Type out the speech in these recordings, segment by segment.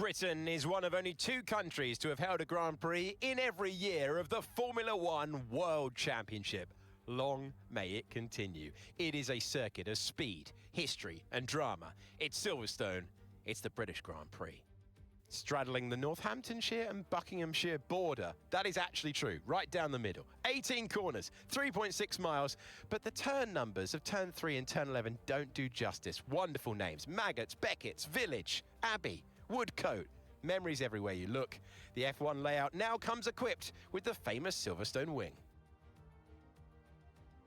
Britain is one of only 2 countries to have held a Grand Prix in every year of the Formula One World Championship. Long may it continue. It is a circuit of speed, history and drama. It's Silverstone, it's the British Grand Prix. Straddling the Northamptonshire and Buckinghamshire border. That is actually true, right down the middle. 18 corners, 3.6 miles, but the turn numbers of turn 3 and turn 11 don't do justice. Wonderful names: Maggots, Beckett's, Village, Abbey, Woodcote. Memories everywhere you look. The F1 layout now comes equipped with the famous Silverstone wing.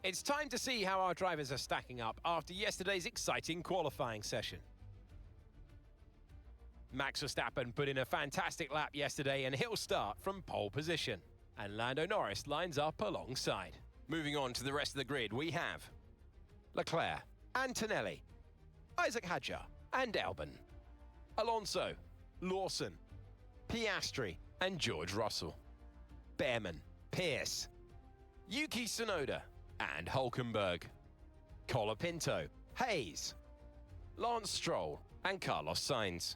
It's time to see how our drivers are stacking up after yesterday's exciting qualifying session. Max Verstappen put in a fantastic lap yesterday and he'll start from pole position. And Lando Norris lines up alongside. Moving on to the rest of the grid, we have Leclerc, Antonelli, Isaac Hadjar and Albon, Alonso, Lawson, Piastri and George Russell, Behrman, Pierce, Yuki Tsunoda and Hülkenberg, Colapinto, Hayes, Lance Stroll and Carlos Sainz,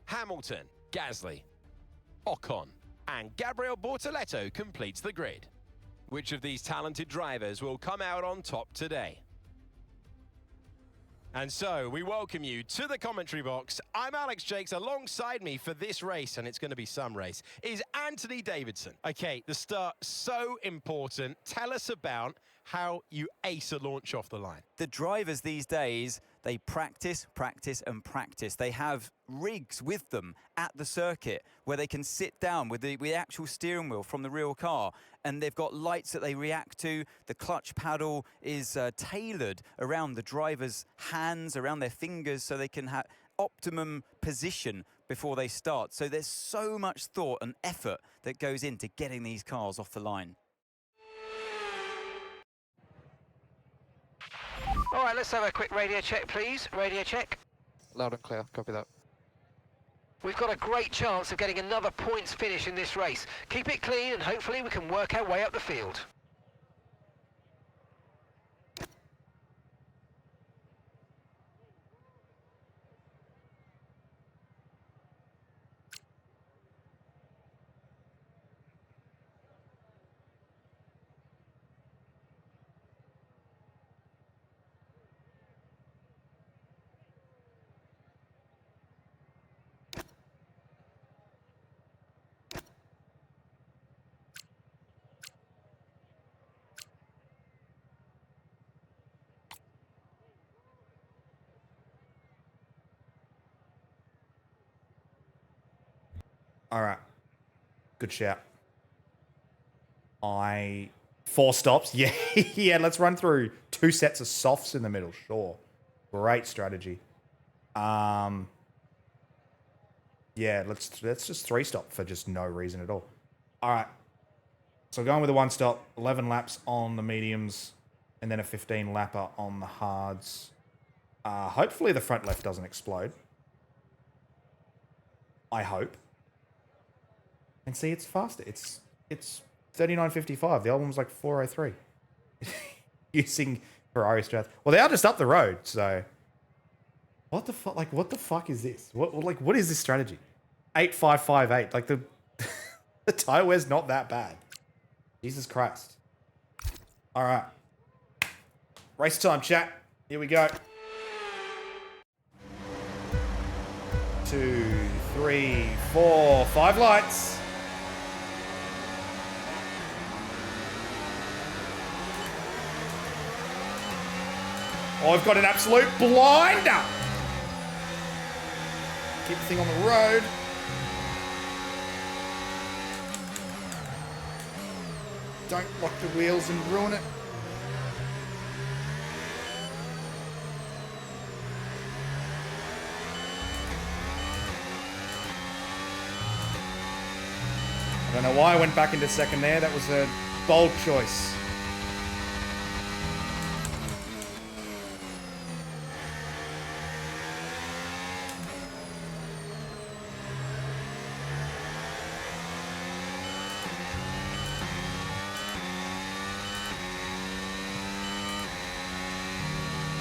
Hamilton, Gasly, Ocon and Gabriel Bortoleto completes the grid. Which of these talented drivers will come out on top today? And so we welcome you to the commentary box. I'm Alex Jakes. Alongside me for this race, and it's going to be some race, is Anthony Davidson. Okay, the start, so important. Tell us about how you ace a launch off the line. The drivers these days, they practice, practice and practice. They have rigs with them at the circuit where they can sit down with the actual steering wheel from the real car, and they've got lights that they react to. The clutch paddle is tailored around the driver's hands, around their fingers, so they can have optimum position before they start. So there's so much thought and effort that goes into getting these cars off the line. All right, let's have a quick radio check, please. Radio check. Loud and clear, copy that. We've got a great chance of getting another points finish in this race. Keep it clean and hopefully we can work our way up the field. All right. Good shout. 4 stops. Yeah, yeah, let's run through 2 sets of softs in the middle. Sure. Great strategy. Yeah, let's just 3 stop for just no reason at all. All right. So going with a 1 stop, 11 laps on the mediums, and then a 15 lapper on the hards. Hopefully the front left doesn't explode. I hope. And see, it's faster. It's 39.55. The other one was like 4:03. Using Ferrari strats. Well, they are just up the road, so what the fuck? Like, what the fuck is this? What is this strategy? 8.558. Like the the tire wear's not that bad. Jesus Christ. All right, race time, chat. Here we go. 2, 3, 4, 5 lights. Oh, I've got an absolute blinder. Keep the thing on the road. Don't lock the wheels and ruin it. I don't know why I went back into second there. That was a bold choice.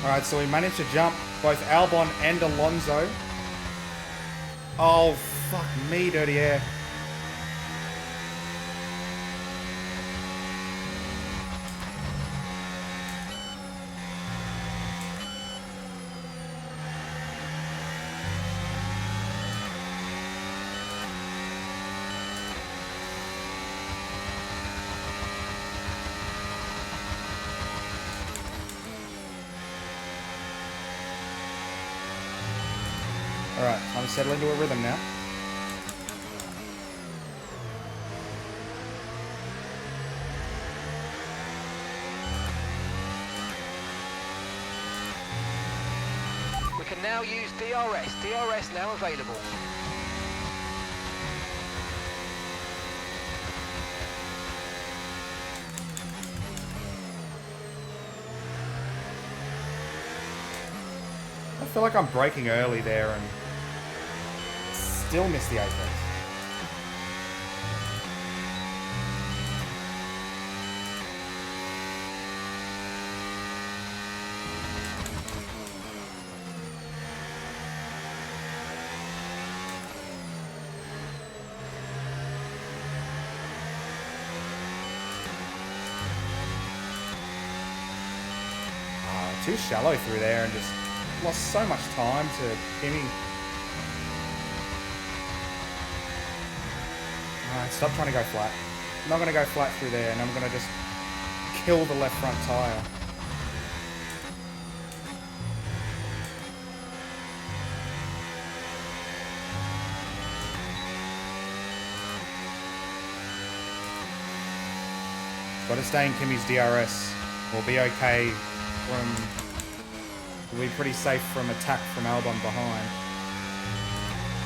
All right, so we managed to jump both Albon and Alonso. Oh, fuck me, dirty air. Alright, time to settle into a rhythm now. We can now use DRS. DRS now available. I feel like I'm braking early there and still miss the apex. Too shallow through there and just lost so much time to Kimmy. Alright, stop trying to go flat. I'm not going to go flat through there, and I'm going to just kill the left front tyre. Got to stay in Kimmy's DRS. We'll be okay we'll be pretty safe from attack from Albon behind.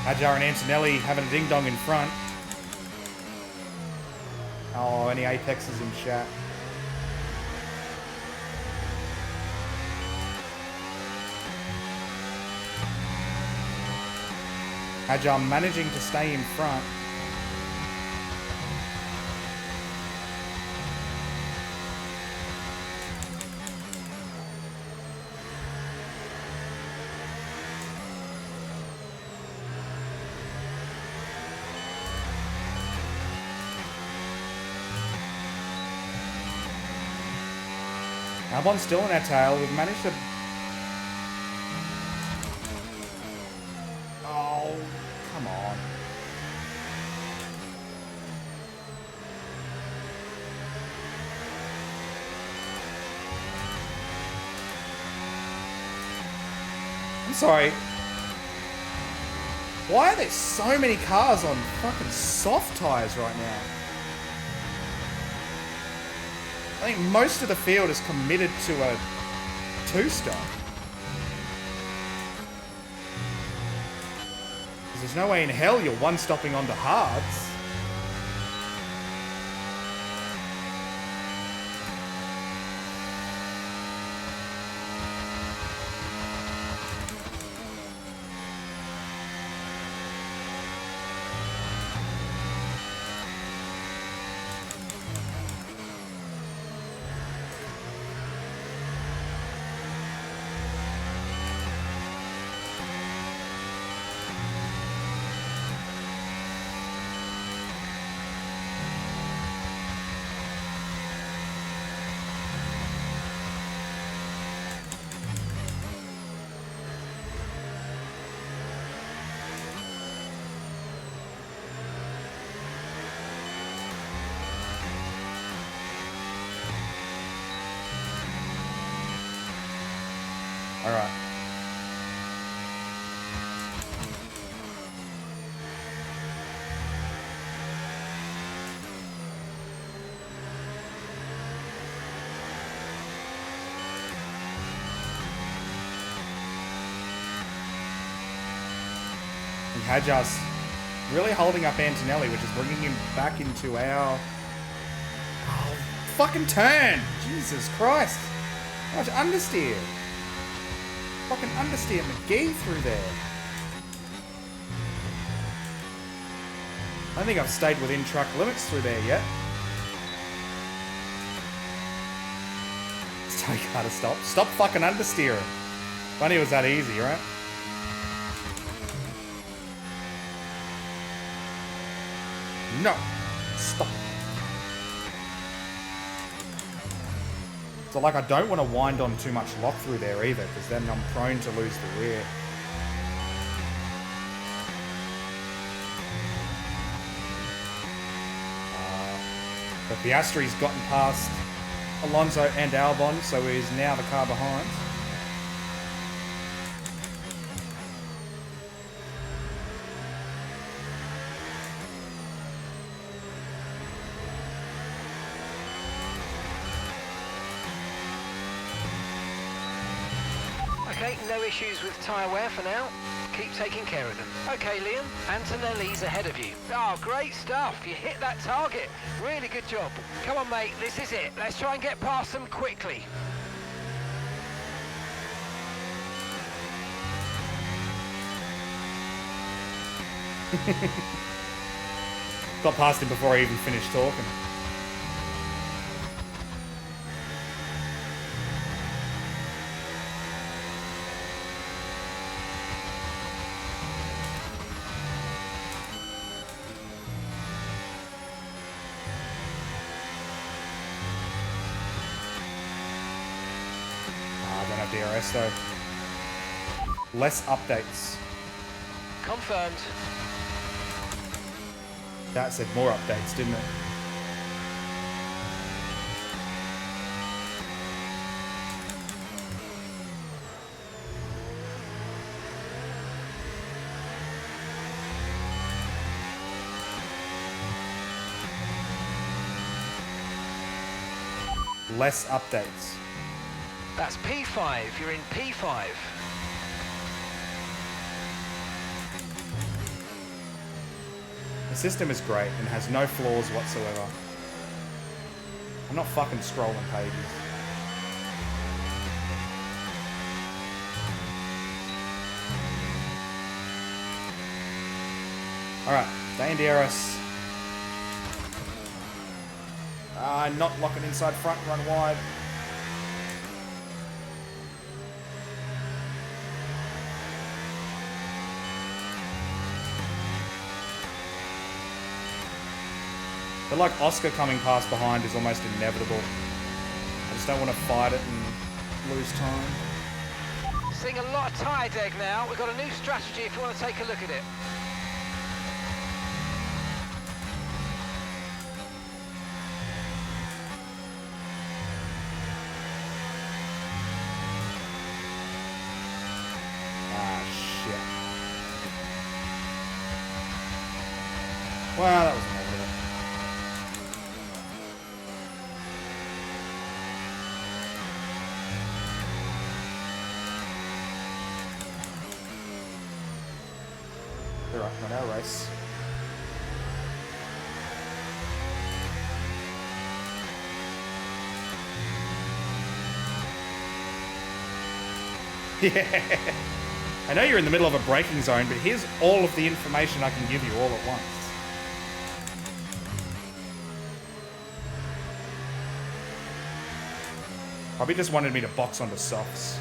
Ajar and Antonelli having a ding-dong in front. Oh, any apexes in chat. Ajar managing to stay in front. Albon's still in our tail. We've managed to... Oh, come on. I'm sorry. Why are there so many cars on fucking soft tires right now? I think most of the field is committed to a two-stop. Because there's no way in hell you're one-stopping onto hards. All right. And Hajas really holding up Antonelli, which is bringing him back into our... Oh, fucking turn! Jesus Christ! How much understeer? Fucking understeer McGee through there. I don't think I've stayed within truck limits through there yet. Just tell you how to stop. Stop fucking understeering. Funny it was that easy, right? No. Stop. So, like, I don't want to wind on too much lock through there either, because then I'm prone to lose the rear. But Piastri's gotten past Alonso and Albon, so he's now the car behind. Okay, no issues with tyre wear for now. Keep taking care of them. Okay, Liam, Antonelli's ahead of you. Oh, great stuff. You hit that target. Really good job. Come on, mate, this is it. Let's try and get past them quickly. Got past him before I even finished talking. DRS though. Less updates. Confirmed. That said more updates, didn't it? Less updates. That's P5. You're in P5. The system is great and has no flaws whatsoever. I'm not fucking scrolling pages. Alright, stay in DRS. Not locking inside front, run wide. But like Oscar coming past behind is almost inevitable. I just don't want to fight it and lose time. Seeing a lot of tyre deg now. We've got a new strategy if you want to take a look at it. Ah, shit. Well, that was inevitable. Alright, not our race. Yeah. I know you're in the middle of a braking zone, but here's all of the information I can give you all at once. Probably just wanted me to box onto softs.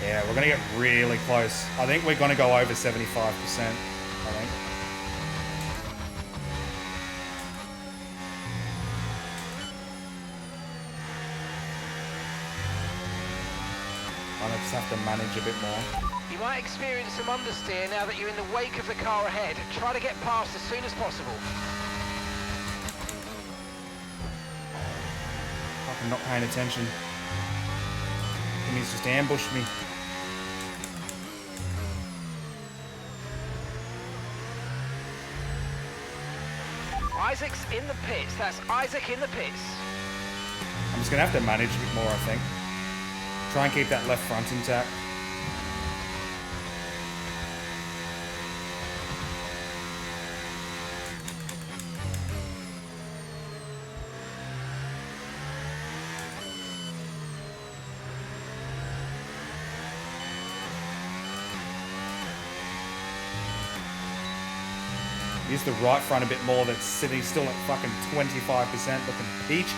Yeah, we're going to get really close. I think we're going to go over 75%, I think. I just have to manage a bit more. You might experience some understeer now that you're in the wake of the car ahead. Try to get past as soon as possible. I'm not paying attention. He's just ambushed me. Isaac's in the pits. That's Isaac in the pits. I'm just going to have to manage a bit more, I think. Try and keep that left front intact. Use the right front a bit more. That's sitting still at fucking 25%, looking peach.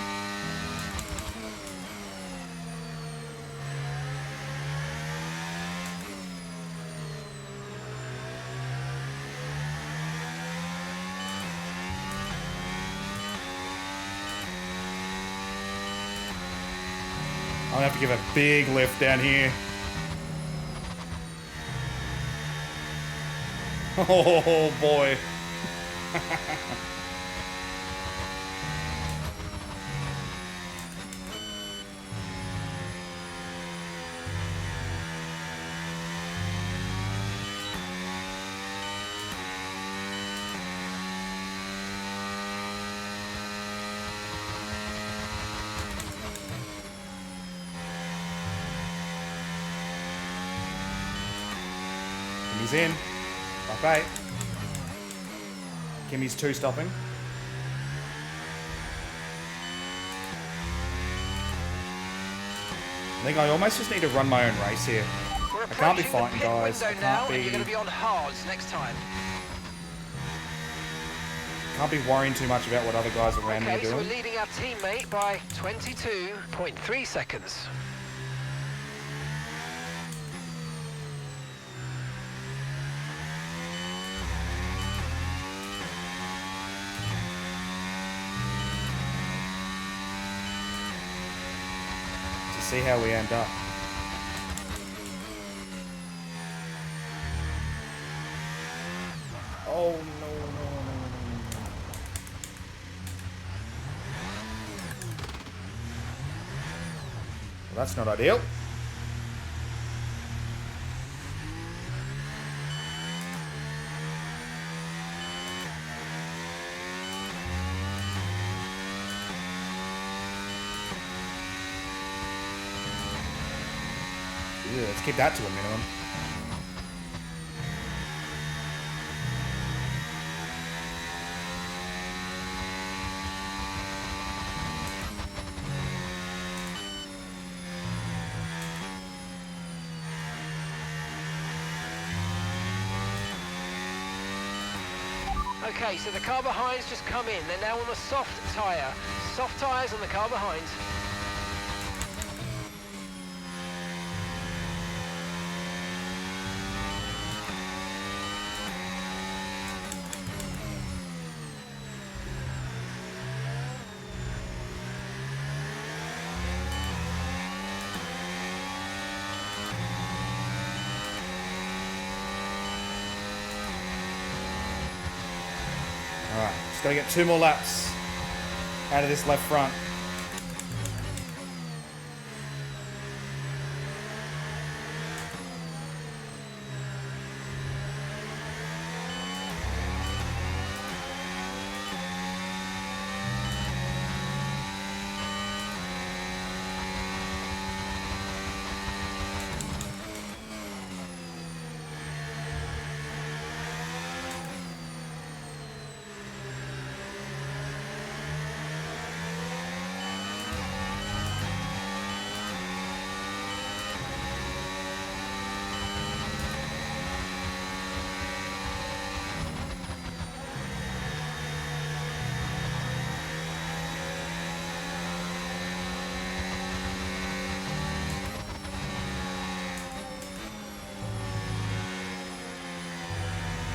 I'm gonna have to give a big lift down here. Oh boy. Kimmy's in. Bye-bye. Kimmy's 2 stopping. I think I almost just need to run my own race here. I can't be fighting, guys. I can't be... You're going to be on hards next time. Can't be worrying too much about what other guys around me are Okay, so we're doing. leading our teammate by 22.3 seconds. To see how we end up. Oh no, no, no, no. Well, that's not ideal. Yeah, let's keep that to a minimum. Okay, so the car behind's just come in. They're now on a soft tyre. Soft tyres on the car behind. Alright, just gotta get 2 more laps out of this left front.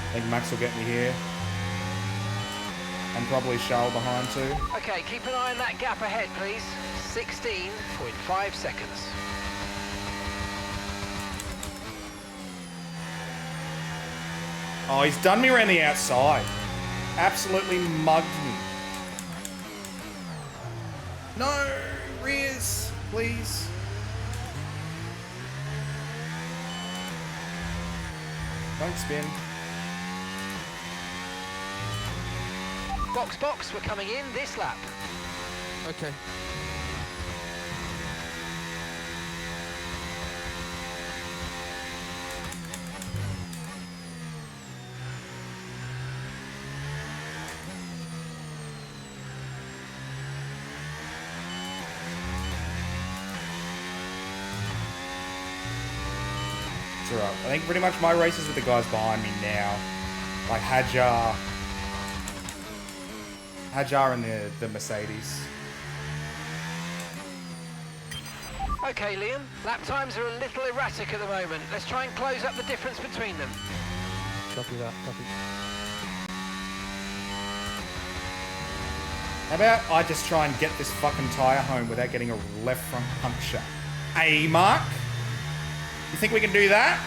I think Max will get me here. And probably Charles behind too. Okay, keep an eye on that gap ahead, please. 16.5 seconds. Oh, he's done me around the outside. Absolutely mugged me. No, rears, please. Don't spin. Box, box, we're coming in this lap. Okay. It's alright. I think pretty much my race is with the guys behind me now. Like Hadjar, Hajar and the Mercedes. Okay, Liam. Lap times are a little erratic at the moment. Let's try and close up the difference between them. Copy that, copy. How about I just try and get this fucking tyre home without getting a left front puncture? Hey, Mark? You think we can do that?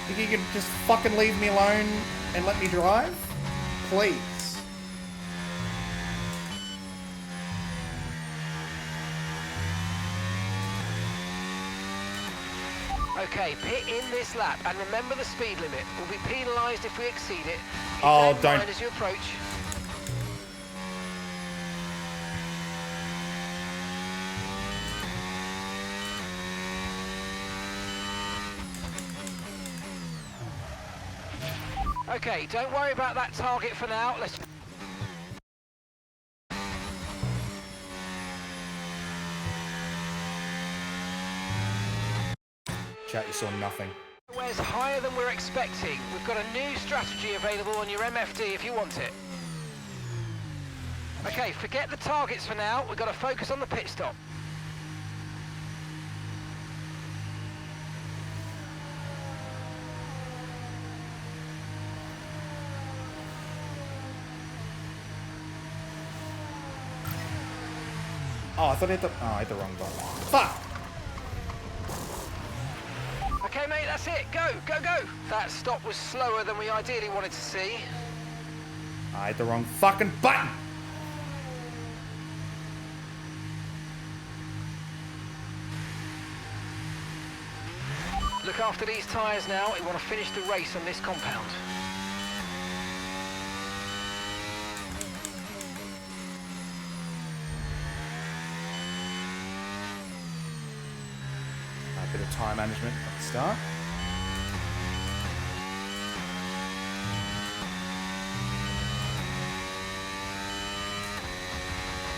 Think you can just fucking leave me alone and let me drive? Please. Okay, pit in this lap and remember the speed limit. We'll be penalised if we exceed it. Keep Oh, that in don't. mind as you approach. Okay, don't worry about that target for now. Let's... Chat, you saw nothing. Where's higher than we're expecting. We've got a new strategy available on your MFD if you want it. Okay, forget the targets for now. We've got to focus on the pit stop. Oh, I thought I hit the... Oh, I hit the wrong button. Fuck! Okay, mate, that's it. Go, go, go. That stop was slower than we ideally wanted to see. I hit the wrong fucking button! Look after these tyres now. We want to finish the race on this compound. A bit of time management at the start.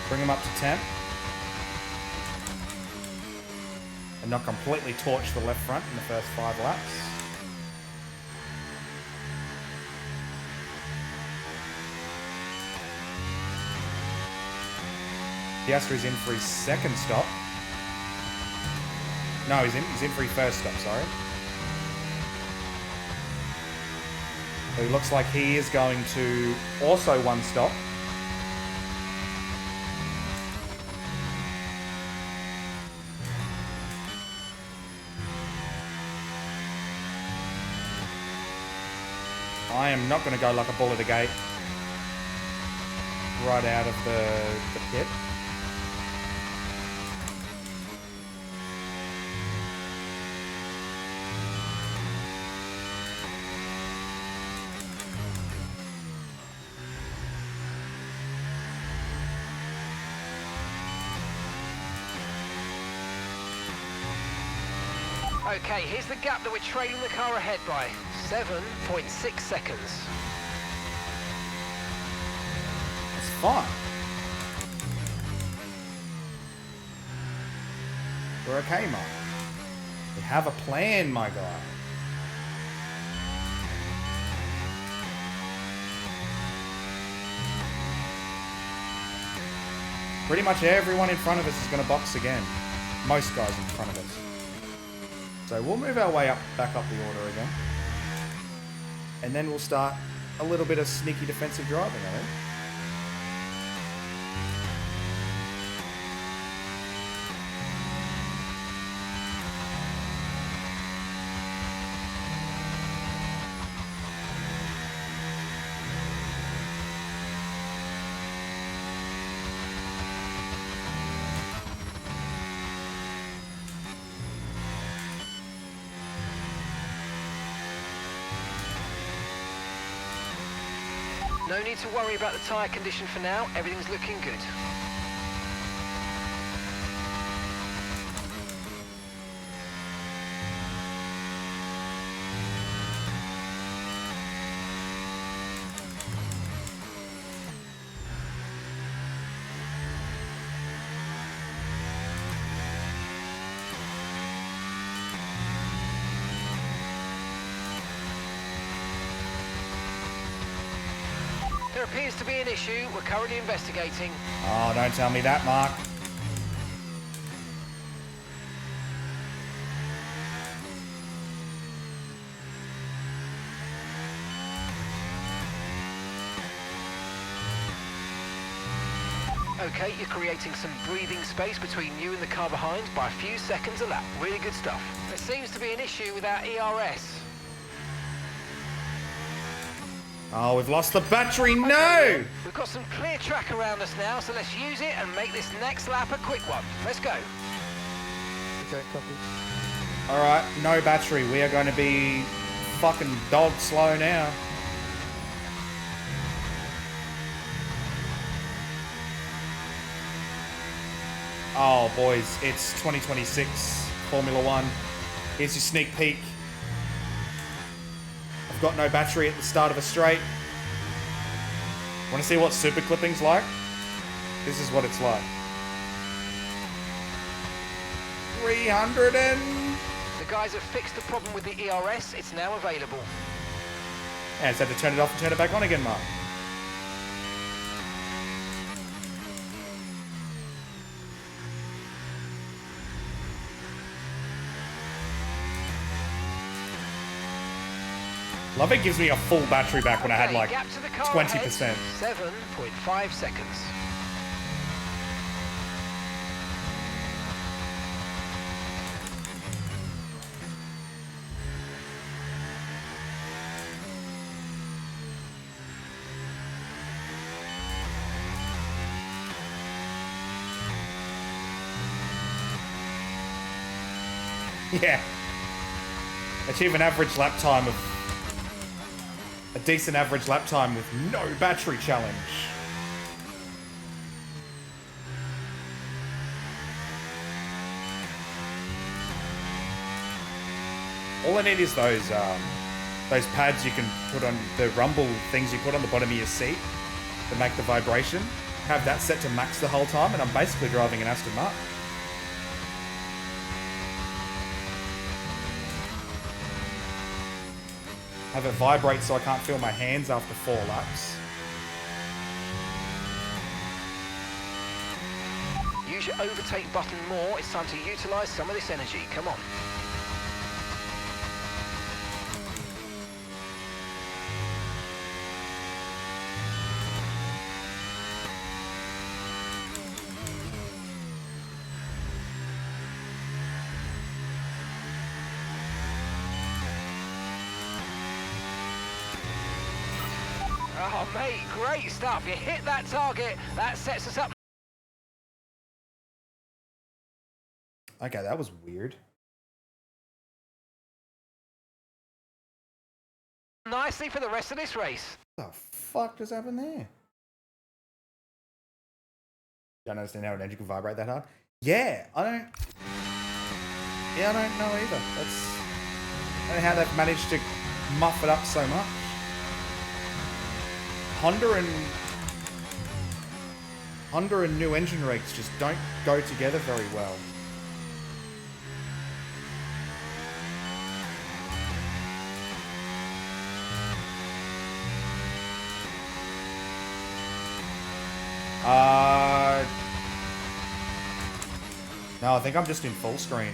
Bring him up to 10. And not completely torch the left front in the first 5 laps. Piastri's in for his second stop. No, he's in for his first stop, sorry. So he looks like he is going to also one stop. I am not going to go like a bull at a gate right out of the pit. Okay, here's the gap that we're trailing the car ahead by. 7.6 seconds. That's fine. We're okay, Mark. We have a plan, my guy. Pretty much everyone in front of us is going to box again. Most guys in front of us. So we'll move our way back up the order again. And then we'll start a little bit of sneaky defensive driving, I think. No need to worry about the tyre condition for now. Everything's looking good. There appears to be an issue. We're currently investigating. Oh, don't tell me that, Mark. Okay, you're creating some breathing space between you and the car behind by a few seconds a lap. Really good stuff. There seems to be an issue with our ERS. Oh, we've lost the battery. No! Okay, we've got some clear track around us now, so let's use it and make this next lap a quick one. Let's go. Okay, copy. All right, no battery. We are going to be fucking dog slow now. Oh, boys, it's 2026 Formula One. Here's your sneak peek. I've got no battery at the start of a straight. Want to see what super clipping's like? This is what it's like. 300 and... The guys have fixed the problem with the ERS. It's now available. Yeah, I just had to turn it off and turn it back on again, Mark. Love it gives me a full battery back when I had like Gap to the car 20%. ahead, 7.5 seconds. Yeah. Achieve an average lap time of... A decent average lap time with no battery challenge. All I need is those pads you can put on, the rumble things you put on the bottom of your seat to make the vibration. Have that set to max the whole time, and I'm basically driving an Aston Martin. Have it vibrate so I can't feel my hands after 4 laps. Use your overtake button more. It's time to utilise some of this energy. Come on. Oh, mate, great stuff. You hit that target. That sets us up Okay, that was weird. nicely for the rest of this race. What the fuck just happened there? Don't understand how an engine can vibrate that hard. Yeah, I don't know either. I don't know how they've managed to muff it up so much. Honda and new engine rigs just don't go together very well. No, I think I'm just in full screen.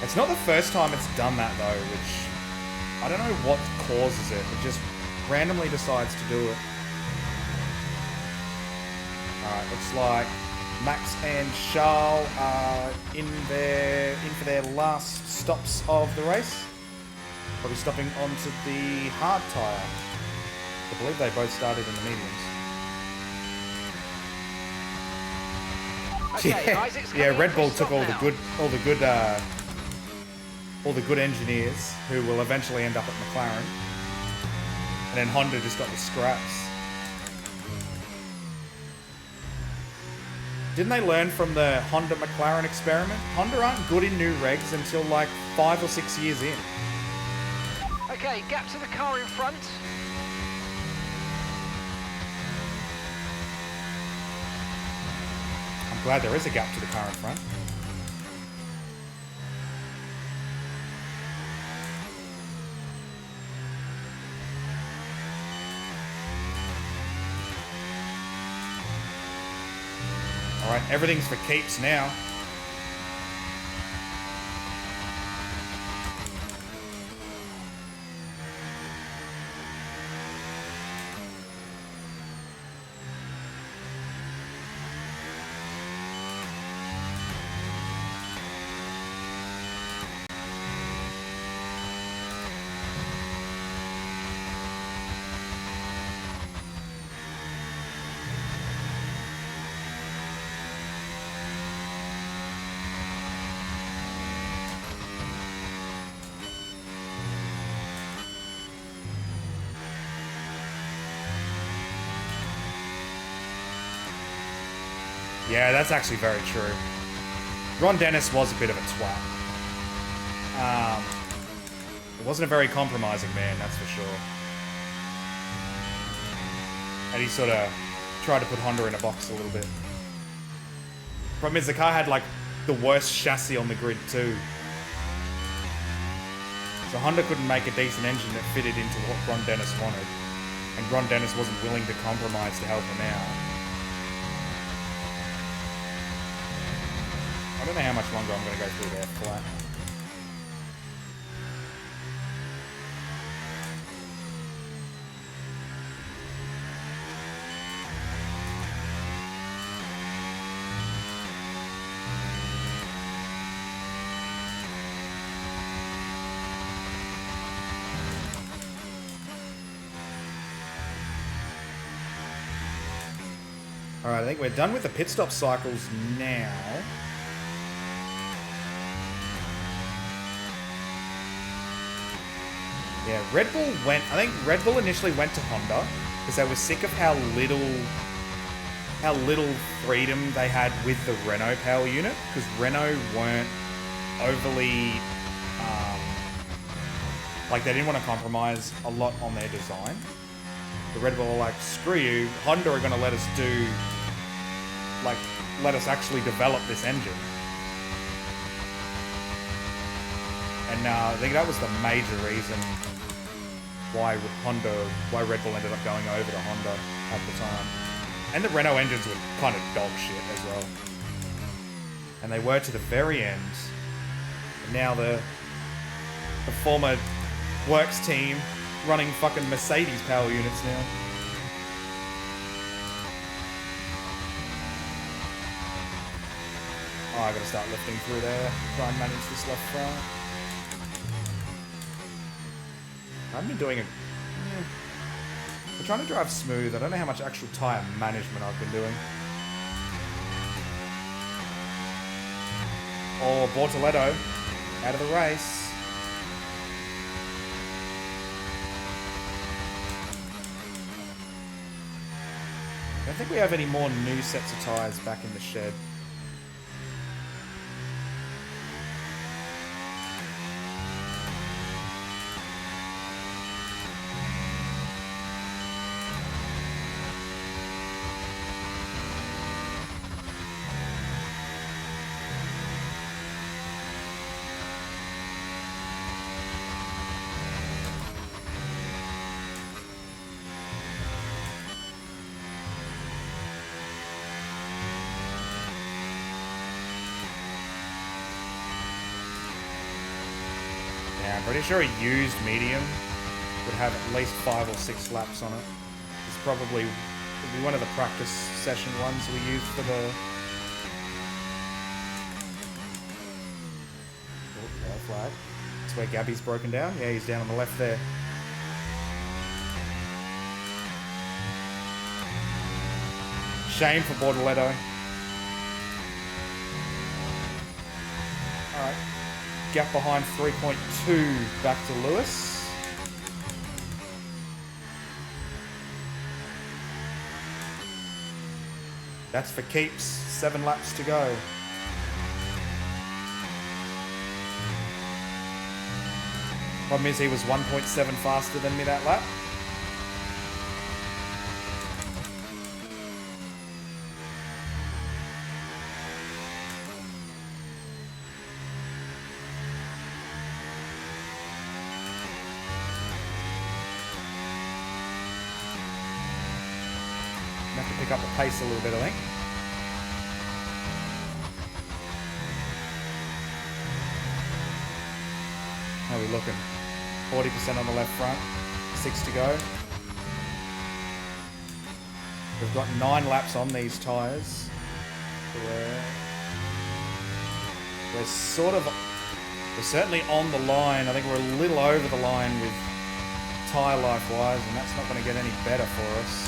It's not the first time it's done that though, which I don't know what causes it. It just randomly decides to do it. Alright, looks like Max and Charles are in for their last stops of the race. Probably stopping onto the hard tyre. I believe they both started in the mediums. Okay, Yeah, Isaac's yeah. coming Red in for a Bull took stop all the good engineers who will eventually end up at McLaren, and then Honda just got the scraps. Didn't they learn from the Honda McLaren experiment? Honda aren't good in new regs until like 5 or 6 years in. Okay, gap to the car in front. I'm glad there is a gap to the car in front. All right, everything's for keeps now. Yeah, that's actually very true. Ron Dennis was a bit of a twat. It wasn't a very compromising man, that's for sure. And he sort of tried to put Honda in a box a little bit. Problem is, the car had like the worst chassis on the grid too. So Honda couldn't make a decent engine that fitted into what Ron Dennis wanted. And Ron Dennis wasn't willing to compromise to help him out. I don't know how much longer I'm going to go through there flat. All right, I think we're done with the pit stop cycles now. Yeah, Red Bull went... I think Red Bull initially went to Honda because they were sick of how little freedom they had with the Renault power unit, because Renault weren't overly... like, they didn't want to compromise a lot on their design. The Red Bull were like, screw you, Honda are going to let us do... like, let us actually develop this engine. And I think that was the major reason why Red Bull ended up going over to Honda at the time. And the Renault engines were kind of dog shit as well. And they were to the very end. And now the former works team running fucking Mercedes power units now. Oh, I gotta start lifting through there. Try and manage this left front. I've been doing it. I'm trying to drive smooth. I don't know how much actual tyre management I've been doing. Oh, Bortoletto out of the race. I don't think we have any more new sets of tyres back in the shed. I'm pretty sure a used medium would have at least 5 or 6 laps on it. It's probably would be one of the practice session ones we used for the... Oh, flag. That's where Gabby's broken down. Yeah, he's down on the left there. Shame for Bortoletto. Alright. Gap behind 3.2 back to Lewis. That's for keeps. 7 laps to go. Problem is he was 1.7 faster than me that lap. Have to pick up the pace a little bit, I think. How are we looking? 40% on the left front, 6 to go. We've got 9 laps on these tyres. We're certainly on the line. I think we're a little over the line with tyre life wise, and that's not going to get any better for us.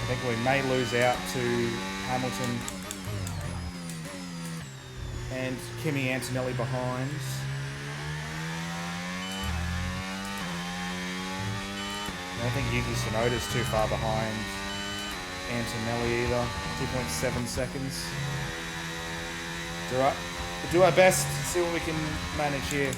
I think we may lose out to Hamilton and Kimi Antonelli behind. I don't think Yuki Tsunoda's too far behind Antonelli either. 2.7 seconds. It's alright. We'll do our best, see what we can manage here.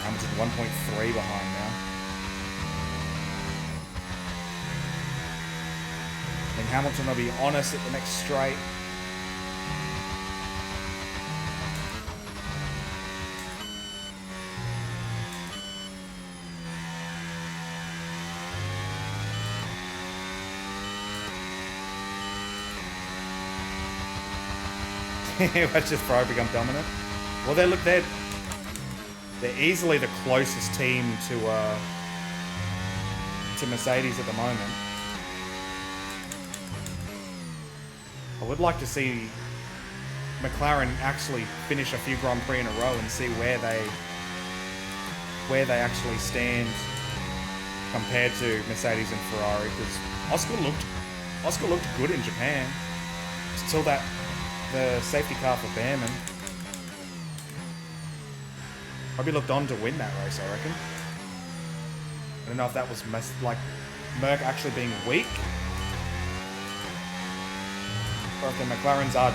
Hamilton 1.3 behind now. I think Hamilton will be on us at the next straight. Watch this Ferrari become dominant. Well, they're easily the closest team to Mercedes at the moment. I would like to see McLaren actually finish a few Grand Prix in a row and see where they actually stand compared to Mercedes and Ferrari, because Oscar looked good in Japan until the safety car for Behrman. Probably looked on to win that race, I reckon. I don't know if that was like Merc actually being weak, or if the McLarens are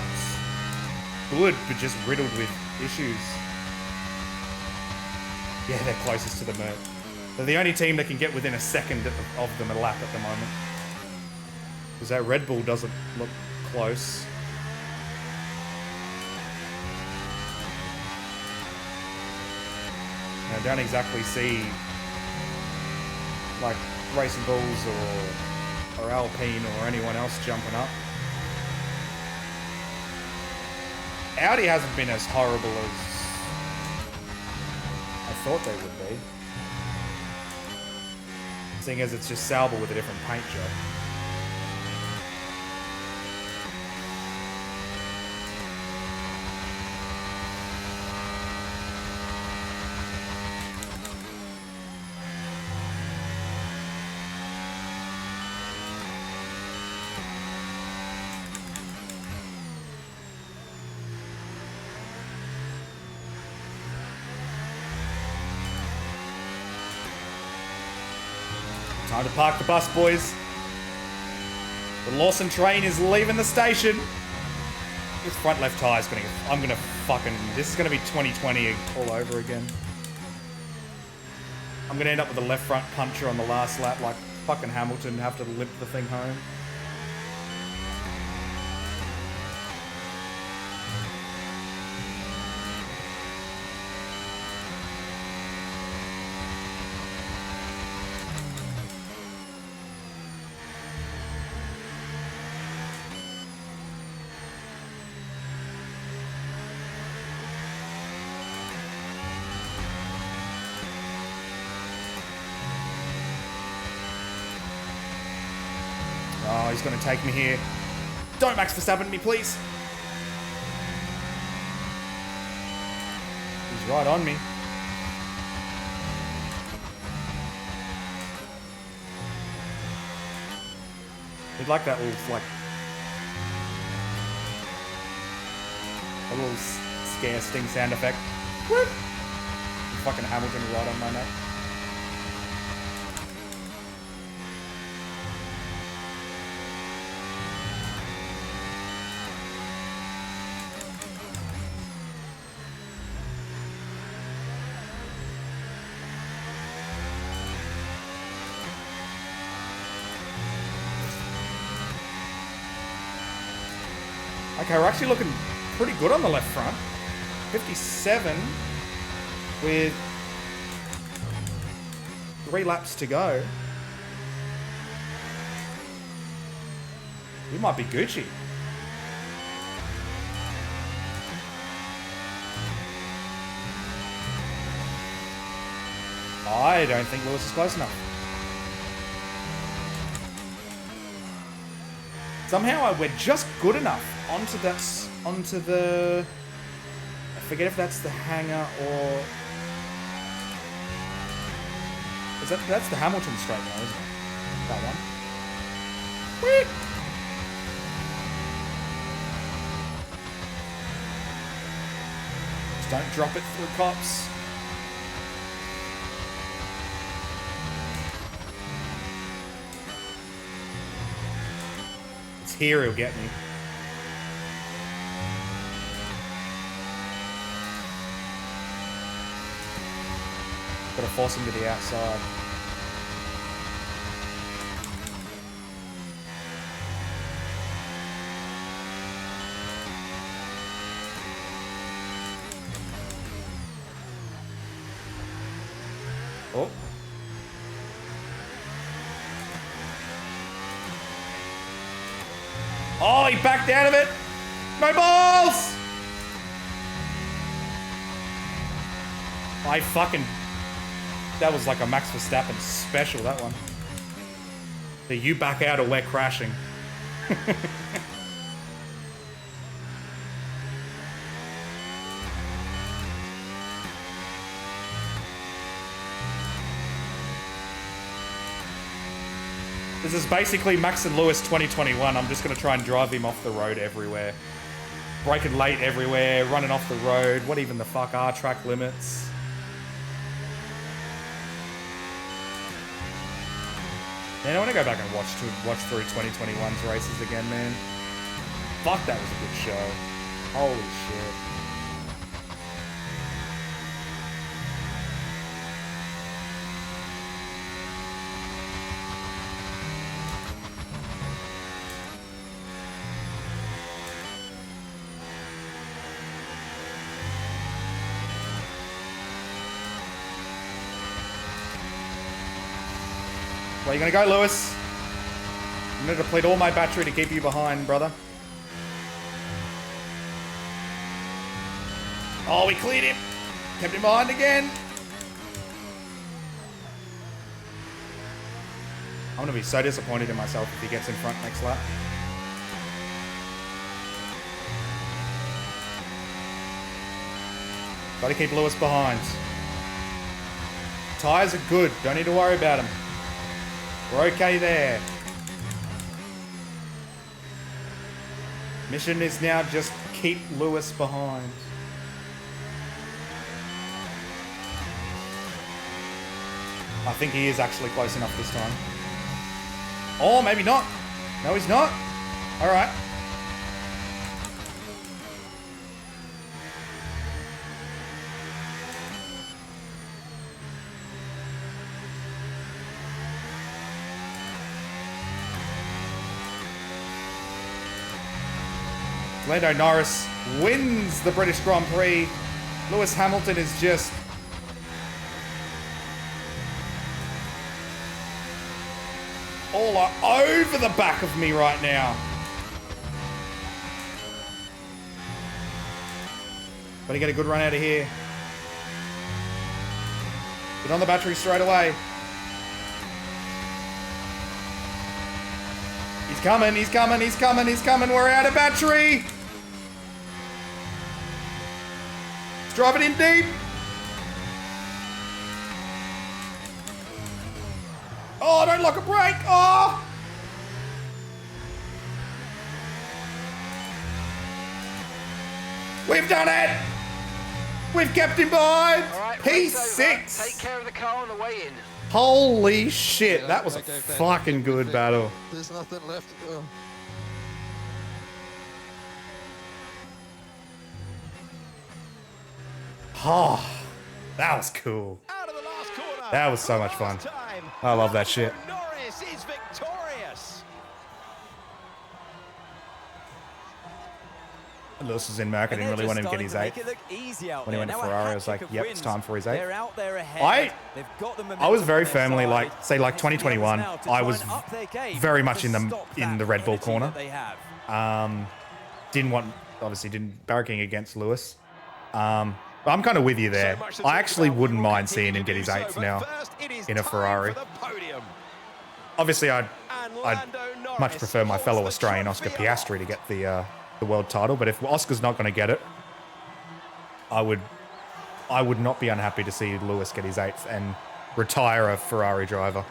good but just riddled with issues. Yeah, they're closest to the Merc. They're the only team that can get within a second of them a lap at the moment, because that Red Bull doesn't look close. I don't exactly see like Racing Bulls or Alpine or anyone else jumping up. Audi hasn't been as horrible as I thought they would be, seeing as it's just Sauber with a different paint job. Time to park the bus, boys. The Lawson train is leaving the station. This front left tire is this is gonna be 2020 all over again. I'm gonna end up with a left front puncher on the last lap, like fucking Hamilton, have to limp the thing home. Oh, he's going to take me here. Don't Max Verstappen me, please. He's right on me. He'd like that little, a little scare sting sound effect. What? Fucking Hamilton right on my neck. Okay, we're actually looking pretty good on the left front. 57 with 3 laps to go. We might be Gucci. I don't think Lewis is close enough. Somehow we're just good enough onto the. I forget if that's the hangar or. That's the Hamilton straight now, isn't it? That one. Whee! Just don't drop it through cops. It's here he'll get me. Gotta force him to the outside. Oh. Oh, he backed out of it. My balls! I fucking... That was like a Max Verstappen special, that one. So you back out or we're crashing. This is basically Max and Lewis 2021. I'm just going to try and drive him off the road everywhere. Braking late everywhere, running off the road. What even the fuck are track limits? Man, I want to go back and watch through 2021's races again, man. Fuck, that was a good show. Holy shit. Where are you gonna go, Lewis? I'm gonna deplete all my battery to keep you behind, brother. Oh, we cleared him. Kept him behind again. I'm gonna be so disappointed in myself if he gets in front next lap. Gotta keep Lewis behind. Tyres are good. Don't need to worry about them. We're okay there. Mission is now just keep Lewis behind. I think he is actually close enough this time. Oh, maybe not. No, he's not. All right. Lando Norris wins the British Grand Prix. Lewis Hamilton is just all over the back of me right now. Gotta get a good run out of here. Get on the battery straight away. He's coming, he's coming, he's coming, he's coming. We're out of battery. Drive it in deep. Oh, don't lock a brake. Oh. We've done it. We've kept him behind. All right, race over. Take P6. care of the car on the way in. Holy shit. Yeah, That was a okay, man. fucking good battle. There's nothing left. Oh. Oh, that was cool. Out of the last corner. That was so much fun. Last time. I love that shit. Norris is victorious. Lewis was in Merc. I didn't really want him to get his 8th. When he went to Ferrari, I was like, yep, it's time for his 8th. They're out there ahead. I was very firmly like, say like 2021, I was very much in the Red Bull corner. Obviously didn't barracking against Lewis. But I'm kind of with you there. I actually wouldn't mind seeing him get his 8th now in a Ferrari. Obviously, I'd much prefer my fellow Australian Oscar Piastri to get the world title. But if Oscar's not going to get it, I would not be unhappy to see Lewis get his 8th and retire a Ferrari driver.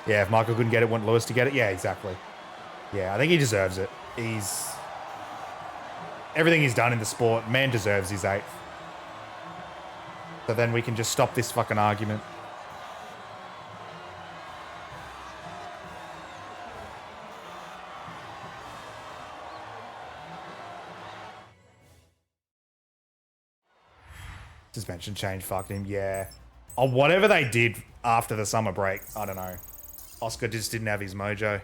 Yeah, if Michael couldn't get it, want Lewis to get it? Yeah, exactly. Yeah, I think he deserves it. Everything he's done in the sport, man deserves his 8th. So then we can just stop this fucking argument. Suspension change fucked him, yeah. Oh, whatever they did after the summer break, I don't know. Oscar just didn't have his mojo.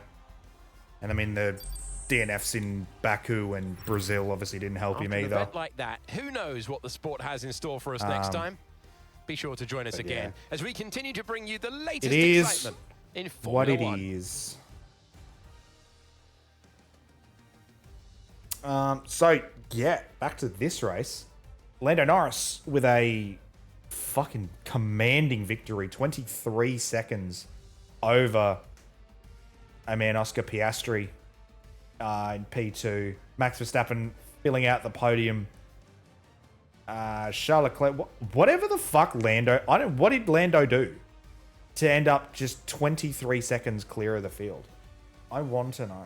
And I mean, the DNFs in Baku and Brazil obviously didn't help him After an either. event like that, who knows what the sport has in store for us next time? Be sure to join us again as we continue to bring you the latest excitement in Formula One. What it is. So, yeah, back to this race. Lando Norris with a fucking commanding victory. 23 seconds over a man, Oscar Piastri in P2. Max Verstappen filling out the podium. Charles Leclerc, whatever the fuck Lando... what did Lando do to end up just 23 seconds clear of the field? I want to know.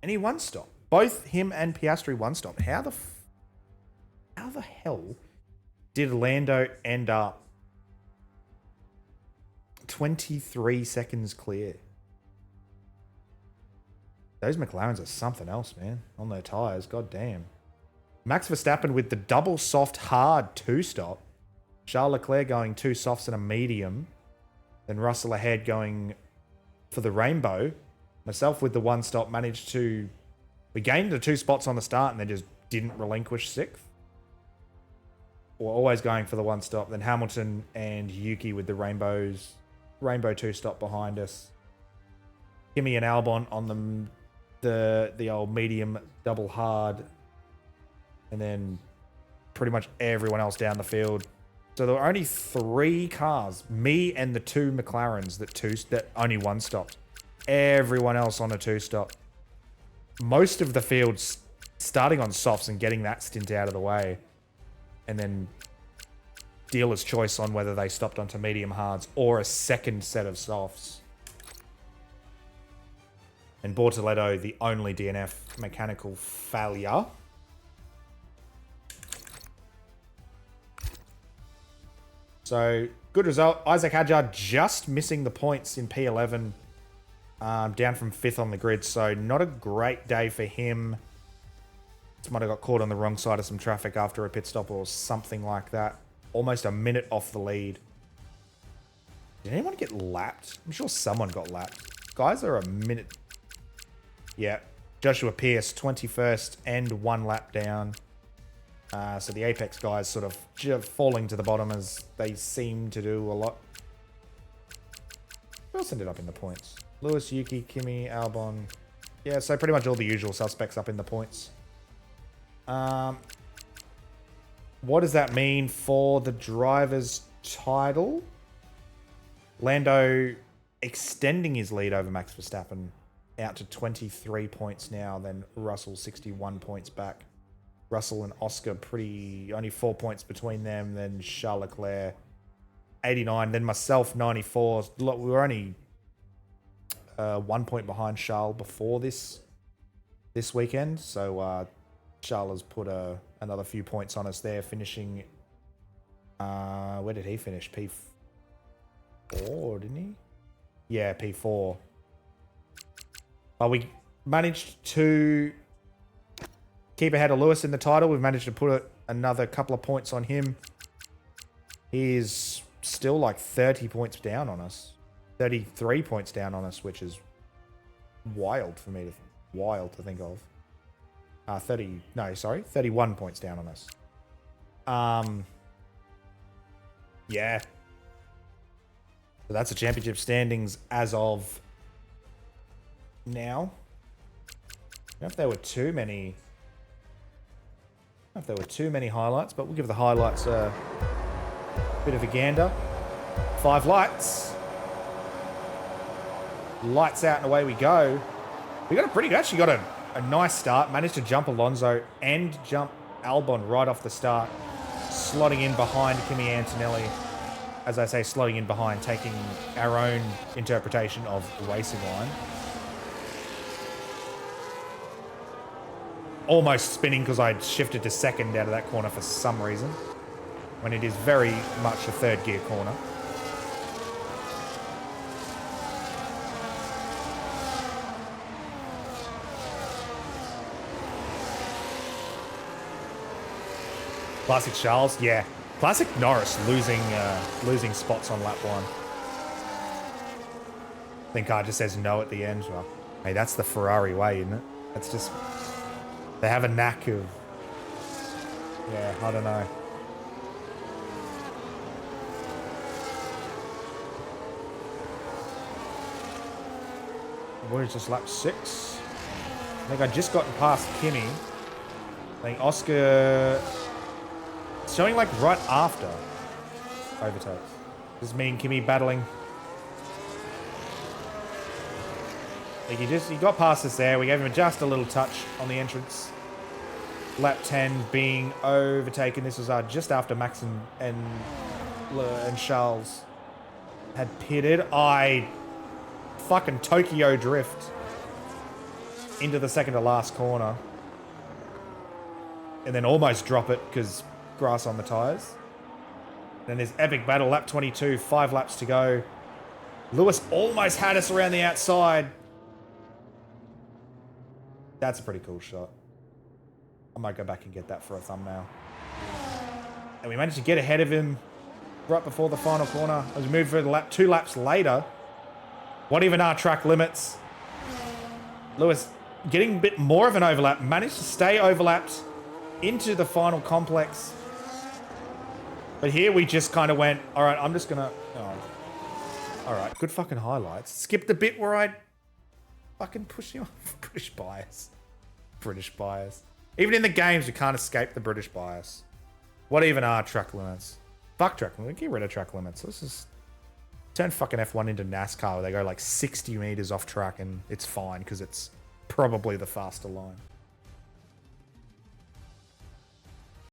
And he one stop. Both him and Piastri one stop. How the hell did Lando end up 23 seconds clear? Those McLarens are something else, man. On their tyres, god damn. Max Verstappen with the double soft hard two-stop. Charles Leclerc going 2 softs and a medium. Then Russell ahead going for the rainbow. Myself with the one stop managed to... We gained the 2 spots on the start and then just didn't relinquish 6th. We're always going for the one stop. Then Hamilton and Yuki with the rainbow 2-stop behind us. Kimi and Albon on the old medium double hard. And then pretty much everyone else down the field. So there were only 3 cars, me and the 2 McLarens that only one stopped. Everyone else on a 2-stop. Most of the field starting on softs and getting that stint out of the way. And then dealer's choice on whether they stopped onto medium hards or a second set of softs. And Bortoletto, the only DNF mechanical failure. So, good result. Isaac Hadjar just missing the points in P11. Down from 5th on the grid. So, not a great day for him. Just might have got caught on the wrong side of some traffic after a pit stop or something like that. Almost a minute off the lead. Did anyone get lapped? I'm sure someone got lapped. Guys are a minute... Yeah. Joshua Pierce, 21st and 1 lap down. So the Apex guys sort of falling to the bottom as they seem to do a lot. Who else ended up in the points? Lewis, Yuki, Kimi, Albon. Yeah, so pretty much all the usual suspects up in the points. What does that mean for the driver's title? Lando extending his lead over Max Verstappen out to 23 points now, then Russell 61 points back. Russell and Oscar only 4 points between them, then Charles Leclerc 89, then myself 94. Look, we were only 1 point behind Charles before this this weekend. So Charles has put another few points on us there, finishing. Where did he finish? P4, didn't he? Yeah, P4. But we managed to keep ahead of Lewis in the title. We've managed to put another couple of points on him. He's still like 30 points down on us. 33 points down on us, which is wild for me to think of. 31 points down on us. Yeah. So that's the championship standings as of now. I don't know if there were too many. I don't know if there were too many highlights, but we'll give the highlights a bit of a gander. 5 lights. Lights out and away we go. We actually got a nice start. Managed to jump Alonso and jump Albon right off the start. Slotting in behind Kimi Antonelli. As I say, slotting in behind, taking our own interpretation of racing line. Almost spinning because I'd shifted to second out of that corner for some reason. When it is very much a third gear corner. Classic Charles, yeah. Classic Norris losing spots on lap 1. I think car just says no at the end. Well, hey, that's the Ferrari way, isn't it? That's just... They have a knack of... Yeah, I don't know. What is this, lap 6? I think I just gotten past Kimi. I think Oscar... It's showing like right after overtakes. This is me and Kimi battling. Like he got past us there. We gave him just a little touch on the entrance. Lap 10 being overtaken. This was just after Max and Charles had pitted. I fucking Tokyo drift into the second to last corner. And then almost drop it because grass on the tyres. Then there's epic battle, lap 22, 5 laps to go. Lewis almost had us around the outside. That's a pretty cool shot. I might go back and get that for a thumbnail. And we managed to get ahead of him right before the final corner. As we moved for the lap, 2 laps later. What even are track limits? Lewis getting a bit more of an overlap. Managed to stay overlapped into the final complex. But here we just kind of went, all right, I'm just going to... Oh. All right, good fucking highlights. Skip the bit where I fucking push you off. British bias. British bias. Even in the games, we can't escape the British bias. What even are track limits? Fuck track limits. Get rid of track limits. This is... Turn fucking F1 into NASCAR where they go like 60 meters off track and it's fine because it's probably the faster line.